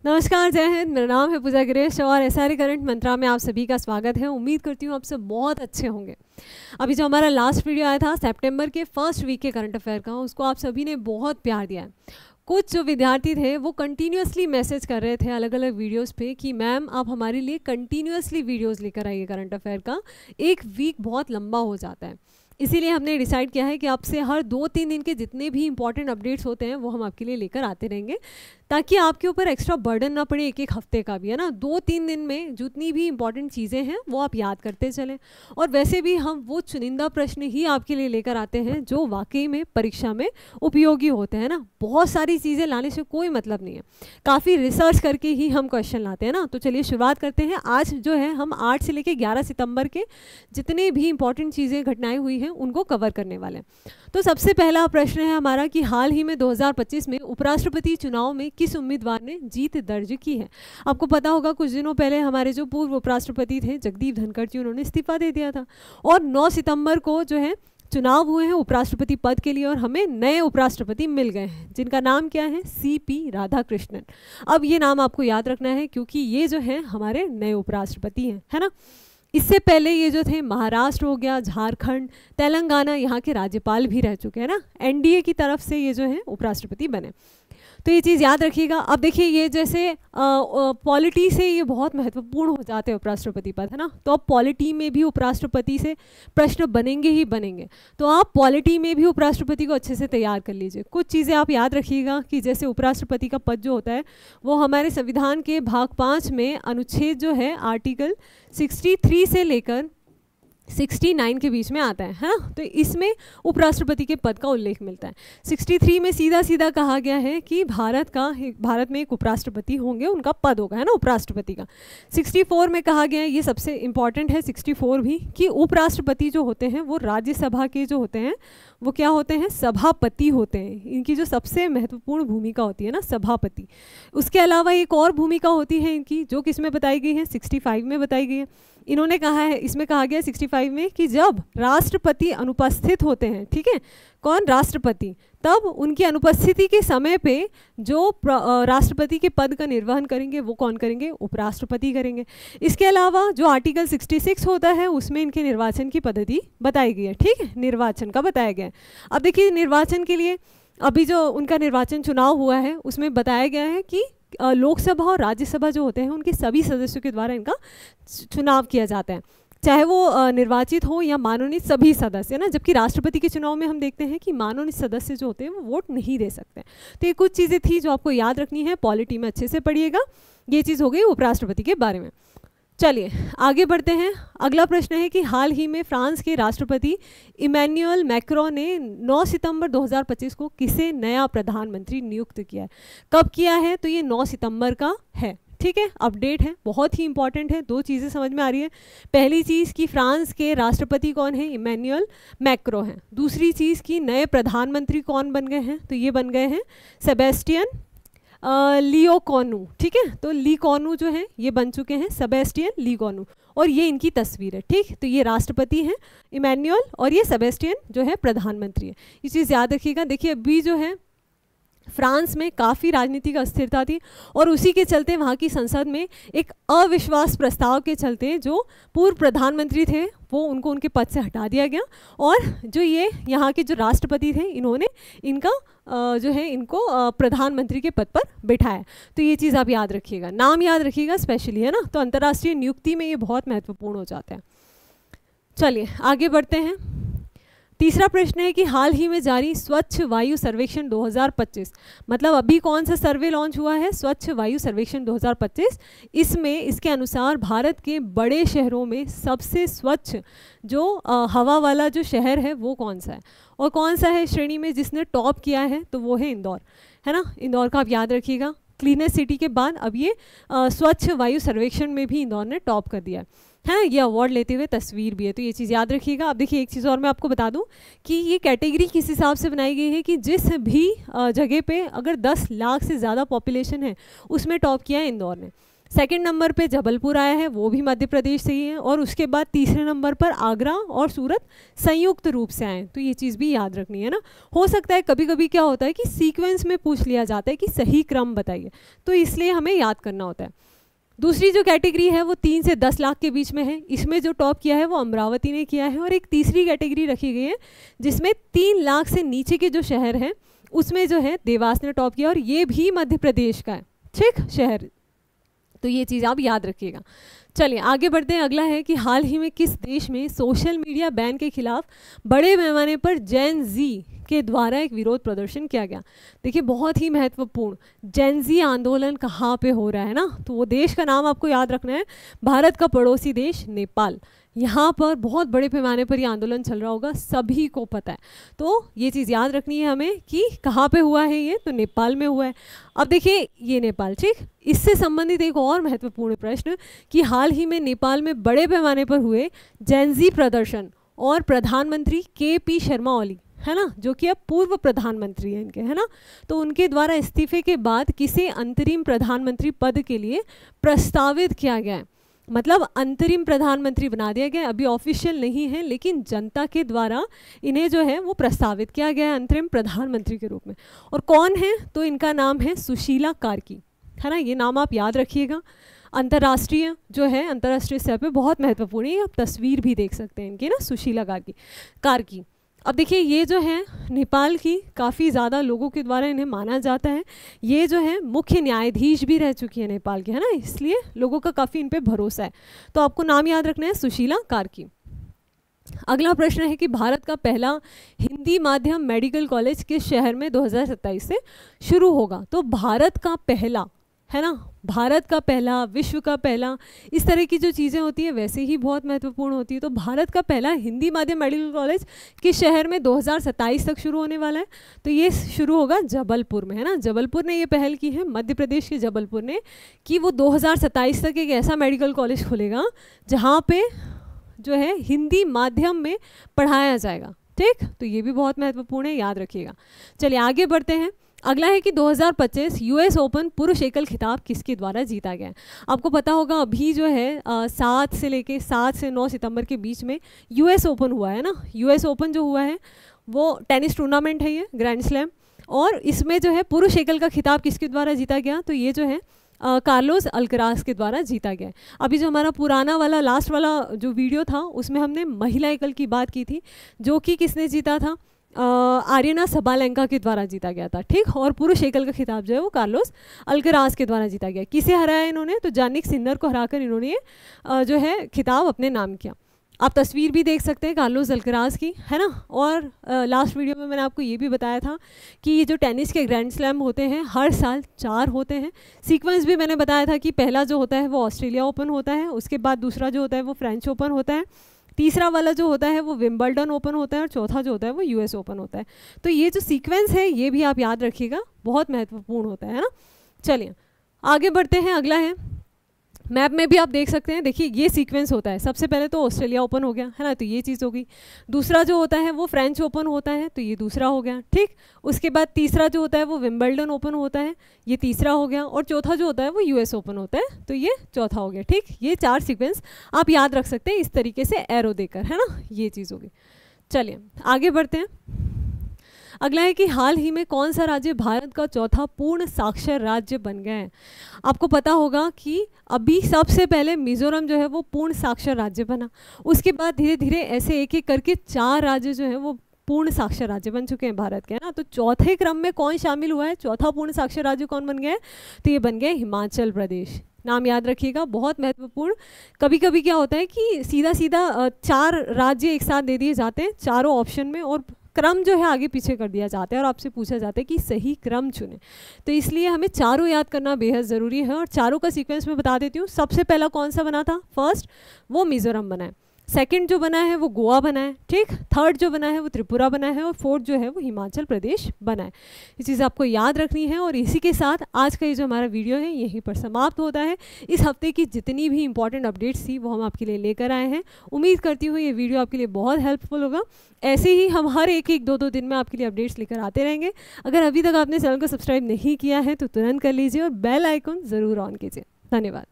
नमस्कार, जय हिंद। मेरा नाम है पूजा गिरीश और एसआरए करंट मंत्रा में आप सभी का स्वागत है। उम्मीद करती हूँ आप सब बहुत अच्छे होंगे। अभी जो हमारा लास्ट वीडियो आया था सितंबर के फर्स्ट वीक के करंट अफेयर का, उसको आप सभी ने बहुत प्यार दिया है। कुछ जो विद्यार्थी थे वो कंटिन्यूसली मैसेज कर रहे थे अलग अलग वीडियोस पे कि मैम आप हमारे लिए कंटिन्यूसली वीडियोस लेकर आइए करंट अफेयर का, एक वीक बहुत लंबा हो जाता है। इसीलिए हमने डिसाइड किया है कि आपसे हर 2-3 दिन के जितने भी इंपॉर्टेंट अपडेट्स होते हैं वो हम आपके लिए लेकर आते रहेंगे, ताकि आपके ऊपर एक्स्ट्रा बर्डन ना पड़े एक हफ्ते का भी, है ना। 2-3 दिन में जितनी भी इंपॉर्टेंट चीज़ें हैं वो आप याद करते चलें। और वैसे भी हम वो चुनिंदा प्रश्न ही आपके लिए लेकर आते हैं जो वाकई में परीक्षा में उपयोगी होते हैं ना। बहुत सारी चीज़ें लाने से कोई मतलब नहीं है, काफ़ी रिसर्च करके ही हम क्वेश्चन लाते हैं ना। तो चलिए शुरुआत करते हैं। आज जो है हम 8 से लेकर 11 सितंबर के जितने भी इंपॉर्टेंट चीज़ें घटनाएं हुई हैं उनको कवर करने वाले हैं। तो सबसे पहला प्रश्न है हमारा कि हाल ही में 2025 में उपराष्ट्रपति चुनाव में किस उम्मीदवार ने जीत दर्ज की है। आपको पता होगा कुछ दिनों पहले हमारे जो पूर्व उपराष्ट्रपति थे जगदीप धनखड़ जी, उन्होंने इस्तीफा दे दिया था और 9 सितंबर को जो है चुनाव हुए हैं उपराष्ट्रपति पद के लिए और हमें नए उपराष्ट्रपति मिल गए हैं जिनका नाम क्या है, सीपी राधाकृष्णन। अब ये नाम आपको याद रखना है क्योंकि ये जो है हमारे नए उपराष्ट्रपति हैं, है ना। इससे पहले ये जो थे महाराष्ट्र हो गया, झारखंड, तेलंगाना, यहाँ के राज्यपाल भी रह चुके हैं ना। एनडीए की तरफ से ये जो है उपराष्ट्रपति बने, तो ये चीज़ याद रखिएगा। अब देखिए ये जैसे पॉलिटी से ये बहुत महत्वपूर्ण हो जाते हैं उपराष्ट्रपति पद, है ना। तो अब पॉलिटी में भी उपराष्ट्रपति से प्रश्न बनेंगे ही बनेंगे, तो आप पॉलिटी में भी उपराष्ट्रपति को अच्छे से तैयार कर लीजिए। कुछ चीज़ें आप याद रखिएगा कि जैसे उपराष्ट्रपति का पद जो होता है वो हमारे संविधान के भाग 5 में अनुच्छेद जो है आर्टिकल 63 से लेकर 69 के बीच में आता है ना। तो इसमें उपराष्ट्रपति के पद का उल्लेख मिलता है। 63 में सीधा सीधा कहा गया है कि भारत में एक उपराष्ट्रपति होंगे, उनका पद होगा, है ना, उपराष्ट्रपति का। 64 में कहा गया है, ये सबसे इम्पॉर्टेंट है 64 भी, कि उपराष्ट्रपति जो होते हैं वो राज्यसभा के जो होते हैं वो क्या होते हैं, सभापति होते हैं। इनकी जो सबसे महत्वपूर्ण भूमिका होती है ना, सभापति। उसके अलावा एक और भूमिका होती है इनकी जो किस में बताई गई है, 65 में बताई गई है। इन्होंने कहा है, इसमें कहा गया 65 में कि जब राष्ट्रपति अनुपस्थित होते हैं, ठीक है, कौन, राष्ट्रपति, तब उनकी अनुपस्थिति के समय पे जो राष्ट्रपति के पद का निर्वहन करेंगे वो कौन करेंगे, उपराष्ट्रपति करेंगे। इसके अलावा जो आर्टिकल 66 होता है उसमें इनके निर्वाचन की पद्धति बताई गई है, ठीक है, निर्वाचन का बताया गया है। अब देखिए निर्वाचन के लिए अभी जो उनका निर्वाचन चुनाव हुआ है उसमें बताया गया है कि लोकसभा और राज्यसभा जो होते हैं उनके सभी सदस्यों के द्वारा इनका चुनाव किया जाता है, चाहे वो निर्वाचित हो या मनोनीत सभी सदस्य, ना। जबकि राष्ट्रपति के चुनाव में हम देखते हैं कि मनोनीत सदस्य जो होते हैं वो वोट नहीं दे सकते। तो ये कुछ चीज़ें थी जो आपको याद रखनी है, पॉलिटी में अच्छे से पढ़िएगा। ये चीज़ हो गई उपराष्ट्रपति के बारे में। चलिए आगे बढ़ते हैं। अगला प्रश्न है कि हाल ही में फ्रांस के राष्ट्रपति इमैनुअल मैक्रों ने 9 सितंबर 2025 को किसे नया प्रधानमंत्री नियुक्त किया है। कब किया है, तो ये 9 सितंबर का है, ठीक है, अपडेट है, बहुत ही इंपॉर्टेंट है। 2 चीज़ें समझ में आ रही है। पहली चीज़ कि फ्रांस के राष्ट्रपति कौन है, इमैनुअल मैक्रों हैं। दूसरी चीज़ कि नए प्रधानमंत्री कौन बन गए हैं, तो ये बन गए हैं सेबेस्टियन लियोकॉर्नू, ठीक है। तो लियोकॉर्नू जो है ये बन चुके हैं सेबेस्टियन लियोकॉर्नू, और ये इनकी तस्वीर है, ठीक। तो ये राष्ट्रपति हैं इमैनुअल और ये सेबेस्टियन जो है प्रधानमंत्री है। ये चीज़ याद रखिएगा। देखिए अभी जो है फ्रांस में काफ़ी राजनीतिक अस्थिरता थी और उसी के चलते वहाँ की संसद में एक अविश्वास प्रस्ताव के चलते जो पूर्व प्रधानमंत्री थे वो उनको उनके पद से हटा दिया गया, और जो ये यहाँ के जो राष्ट्रपति थे इन्होंने इनका जो है इनको प्रधानमंत्री के पद पर बिठाया। तो ये चीज़ आप याद रखिएगा, नाम याद रखिएगा स्पेशली, है ना। तो अंतर्राष्ट्रीय नियुक्ति में ये बहुत महत्वपूर्ण हो जाता है। चलिए आगे बढ़ते हैं। तीसरा प्रश्न है कि हाल ही में जारी स्वच्छ वायु सर्वेक्षण 2025, मतलब अभी कौन सा सर्वे लॉन्च हुआ है, स्वच्छ वायु सर्वेक्षण 2025। इसमें इसके अनुसार भारत के बड़े शहरों में सबसे स्वच्छ जो हवा वाला जो शहर है वो कौन सा है, और कौन सा है श्रेणी में जिसने टॉप किया है, तो वो है इंदौर, है ना। इंदौर का आप याद रखिएगा। क्लीनेस्ट सिटी के बाद अब ये स्वच्छ वायु सर्वेक्षण में भी इंदौर ने टॉप कर दिया है। ये अवार्ड लेते हुए तस्वीर भी है, तो ये चीज़ याद रखिएगा। अब देखिए एक चीज़ और मैं आपको बता दूं कि ये कैटेगरी किस हिसाब से बनाई गई है कि जिस भी जगह पे अगर 10 लाख से ज़्यादा पॉपुलेशन है उसमें टॉप किया है इंदौर ने। सेकंड नंबर पे जबलपुर आया है, वो भी मध्य प्रदेश से ही है, और उसके बाद तीसरे नंबर पर आगरा और सूरत संयुक्त रूप से आए। तो ये चीज़ भी याद रखनी है ना। हो सकता है कभी कभी क्या होता है कि सीक्वेंस में पूछ लिया जाता है कि सही क्रम बताइए, तो इसलिए हमें याद करना होता है। दूसरी जो कैटेगरी है वो 3 से 10 लाख के बीच में है, इसमें जो टॉप किया है वो अमरावती ने किया है। और एक तीसरी कैटेगरी रखी गई है जिसमें 3 लाख से नीचे के जो शहर हैं उसमें जो है देवास ने टॉप किया, और ये भी मध्य प्रदेश का है, ठीक, शहर। तो ये चीज़ आप याद रखिएगा। चलिए आगे बढ़ते हैं। अगला है कि हाल ही में किस देश में सोशल मीडिया बैन के खिलाफ बड़े पैमाने पर जेन जी के द्वारा एक विरोध प्रदर्शन किया गया। देखिए बहुत ही महत्वपूर्ण, जेन जी आंदोलन कहाँ पे हो रहा है ना, तो वो देश का नाम आपको याद रखना है, भारत का पड़ोसी देश नेपाल। यहाँ पर बहुत बड़े पैमाने पर ये आंदोलन चल रहा होगा, सभी को पता है। तो ये चीज़ याद रखनी है हमें कि कहाँ पे हुआ है ये, तो नेपाल में हुआ है। अब देखिए ये नेपाल, ठीक, इससे संबंधित एक और महत्वपूर्ण प्रश्न कि हाल ही में नेपाल में बड़े पैमाने पर हुए जेनजी प्रदर्शन और प्रधानमंत्री के.पी. शर्मा ओली, है ना, जो कि अब पूर्व प्रधानमंत्री हैं इनके, है ना, तो उनके द्वारा इस्तीफे के बाद किसे अंतरिम प्रधानमंत्री पद के लिए प्रस्तावित किया गया है। मतलब अंतरिम प्रधानमंत्री बना दिया गया, अभी ऑफिशियल नहीं है लेकिन जनता के द्वारा इन्हें जो है वो प्रस्तावित किया गया है अंतरिम प्रधानमंत्री के रूप में। और कौन है, तो इनका नाम है सुशीला कार्की, है ना, ये नाम आप याद रखिएगा। अंतर्राष्ट्रीय जो है, अंतर्राष्ट्रीय स्तर पे बहुत महत्वपूर्ण है, आप तस्वीर भी देख सकते हैं इनकी ना, सुशीला कार्की। अब देखिए ये जो है नेपाल की काफ़ी ज़्यादा लोगों के द्वारा इन्हें माना जाता है, ये जो है मुख्य न्यायाधीश भी रह चुकी है नेपाल की, है ना, इसलिए लोगों का काफ़ी इन पे भरोसा है। तो आपको नाम याद रखना है, सुशीला कार्की। अगला प्रश्न है कि भारत का पहला हिंदी माध्यम मेडिकल कॉलेज किस शहर में 2027 से शुरू होगा। तो भारत का पहला, है ना, भारत का पहला, विश्व का पहला, इस तरह की जो चीज़ें होती है वैसे ही बहुत महत्वपूर्ण होती है। तो भारत का पहला हिंदी माध्यम मेडिकल कॉलेज किस शहर में 2027 तक शुरू होने वाला है, तो ये शुरू होगा जबलपुर में, है ना, जबलपुर ने ये पहल की है, मध्य प्रदेश के जबलपुर ने, कि वो 2027 तक एक ऐसा मेडिकल कॉलेज खोलेगा जहाँ पे जो है हिंदी माध्यम में पढ़ाया जाएगा, ठीक। तो ये भी बहुत महत्वपूर्ण है, याद रखिएगा। चलिए आगे बढ़ते हैं। अगला है कि 2025 यूएस ओपन पुरुष एकल खिताब किसके द्वारा जीता गया है। आपको पता होगा अभी जो है 7 से 9 सितंबर के बीच में यूएस ओपन हुआ है ना। यूएस ओपन जो हुआ है वो टेनिस टूर्नामेंट है, ये ग्रैंड स्लैम, और इसमें जो है पुरुष एकल का खिताब किसके द्वारा जीता गया, तो ये जो है कार्लोस अल्कराज के द्वारा जीता गया है। अभी जो हमारा पुराना वाला लास्ट वाला जो वीडियो था उसमें हमने महिला एकल की बात की थी, जो कि किसने जीता था, आर्यना सबालेंका के द्वारा जीता गया था, ठीक। और पुरुष एकल का खिताब जो है वो कार्लोस अल्कराज के द्वारा जीता गया। किसे हराया इन्होंने, तो जानिक सिन्नर को हराकर इन्होंने जो है खिताब अपने नाम किया। आप तस्वीर भी देख सकते हैं कार्लोस अल्कराज की, है ना। और लास्ट वीडियो में मैंने आपको ये भी बताया था कि ये जो टेनिस के ग्रैंड स्लैम होते हैं हर साल 4 होते हैं। सीक्वेंस भी मैंने बताया था कि पहला जो होता है वो ऑस्ट्रेलिया ओपन होता है, उसके बाद दूसरा जो होता है वो फ्रेंच ओपन होता है, तीसरा वाला जो होता है वो विंबलडन ओपन होता है, और चौथा जो होता है वो यूएस ओपन होता है। तो ये जो सीक्वेंस है ये भी आप याद रखिएगा, बहुत महत्वपूर्ण होता है ना। चलिए आगे बढ़ते हैं। अगला है, मैप में भी आप देख सकते हैं, देखिए ये सीक्वेंस होता है। सबसे पहले तो ऑस्ट्रेलिया ओपन हो गया, है ना, तो ये चीज़ होगी। दूसरा जो होता है वो फ्रेंच ओपन होता है, तो ये दूसरा हो गया, ठीक। उसके बाद तीसरा जो होता है वो विंबलडन ओपन होता है, ये तीसरा हो गया। और चौथा जो होता है वो यूएस ओपन होता है, तो ये चौथा हो गया, ठीक। ये 4 सीक्वेंस आप याद रख सकते हैं इस तरीके से एरो देकर, है ना, ये चीज़ होगी। चलिए आगे बढ़ते हैं। अगला है कि हाल ही में कौन सा राज्य भारत का चौथा पूर्ण साक्षर राज्य बन गया है। आपको पता होगा कि अभी सबसे पहले मिजोरम जो है वो पूर्ण साक्षर राज्य बना, उसके बाद धीरे धीरे ऐसे एक एक करके 4 राज्य जो है वो पूर्ण साक्षर राज्य बन चुके हैं भारत के, है ना। तो चौथे क्रम में कौन शामिल हुआ है, चौथा पूर्ण साक्षर राज्य कौन बन गया है, तो ये बन गया हिमाचल प्रदेश। नाम याद रखिएगा, बहुत महत्वपूर्ण। कभी कभी क्या होता है कि सीधा सीधा 4 राज्य एक साथ दे दिए जाते हैं चारों ऑप्शन में, और क्रम जो है आगे पीछे कर दिया जाता है, और आपसे पूछा जाता है कि सही क्रम चुने। तो इसलिए हमें चारों याद करना बेहद ज़रूरी है, और चारों का सीक्वेंस में बता देती हूँ। सबसे पहला कौन सा बना था, फर्स्ट वो मिजोरम बना है, सेकंड जो बना है वो गोवा बना है, ठीक। थर्ड जो बना है वो त्रिपुरा बना है, और फोर्थ जो है वो हिमाचल प्रदेश बना है। ये चीज़ आपको याद रखनी है। और इसी के साथ आज का ये जो हमारा वीडियो है यहीं पर समाप्त होता है। इस हफ्ते की जितनी भी इंपॉर्टेंट अपडेट्स थी वो हम आपके लिए लेकर आए हैं। उम्मीद करती हूँ ये वीडियो आपके लिए बहुत हेल्पफुल होगा। ऐसे ही हम हर एक 2 दिन में आपके लिए अपडेट्स लेकर आते रहेंगे। अगर अभी तक आपने चैनल को सब्सक्राइब नहीं किया है तो तुरंत कर लीजिए, और बेल आइकन ज़रूर ऑन कीजिए। धन्यवाद।